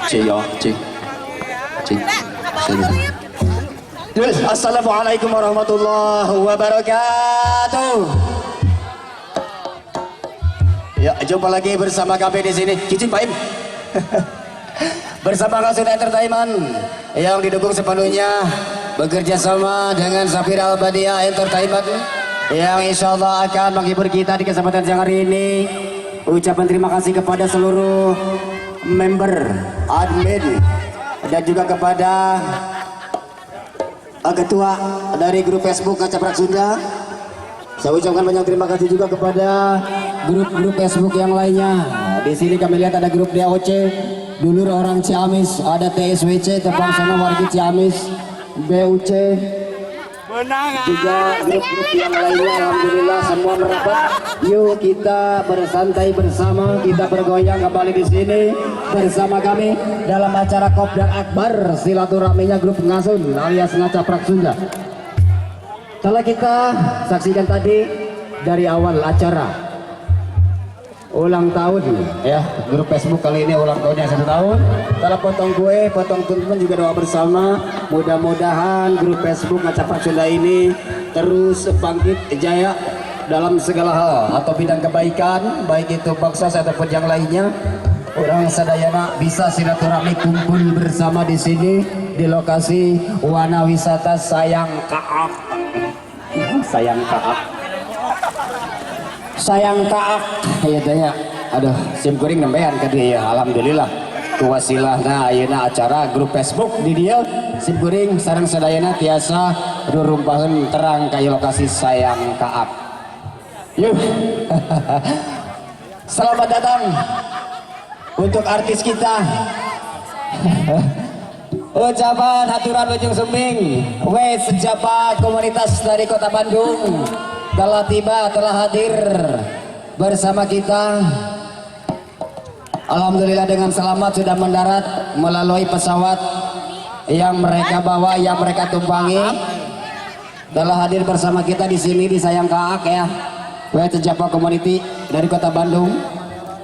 Ciyo, cik. Cik. Assalamualaikum warahmatullahi wabarakatuh. Ya, jumpa lagi bersama kami di sini. Cicin Pak Im. Bersama Kasut Entertainment yang didukung sepenuhnya bekerja sama dengan Safira Al-Badia Entertainment yang insya Allah akan menghibur kita di kesempatan siang hari ini. Ucapan terima kasih kepada seluruh member, admin, dan juga kepada ketua dari grup Facebook Ngacaprak Sunda. Saya ucapkan banyak terima kasih juga kepada grup-grup Facebook yang lainnya. Di sini kami lihat ada grup DOC, Dulur Orang Ciamis, ada TSWC, Tepang Sana Wargi Ciamis, BUC, juga grup-grup yang lainnya. Alhamdulillah semua merapat. Yuk kita bersantai bersama, kita bergoyang kembali di sini bersama kami dalam acara Kopdar Akbar silaturahminya grup Ngasun alias Ngacaprak Sunda. Setelah kita saksikan tadi dari awal acara ulang tahun ya, grup Facebook kali ini ulang tahunnya 1 tahun. Setelah potong kue, potong tuntun juga doa bersama. Mudah-mudahan grup Facebook Ngacaprak Sunda ini terus bangkit jaya dalam segala hal atau bidang kebaikan, baik itu baksos ataupun yang lainnya. Orang sadayana bisa silaturahmi kumpul bersama di sini di lokasi wana wisata Sayang Kaak. Sayang Kaak. Sayang Kaak ya daya. Aduh, sim kuring nembean ka dieu. Alhamdulillah. Kuwasilahna ayeuna acara grup Facebook di dieu sim kuring sareng sadayana tiasa rurumpaheun terang ka lokasi Sayang Kaak. Yuk. Selamat datang untuk artis kita. Ucapan haturan ujung sumbing sejabat komunitas dari kota Bandung telah tiba, telah hadir bersama kita. Alhamdulillah dengan selamat sudah mendarat melalui pesawat yang mereka bawa, yang mereka tumpangi. Telah hadir bersama kita di sini di Sayang Kaak ya. Sejapa community dari kota Bandung.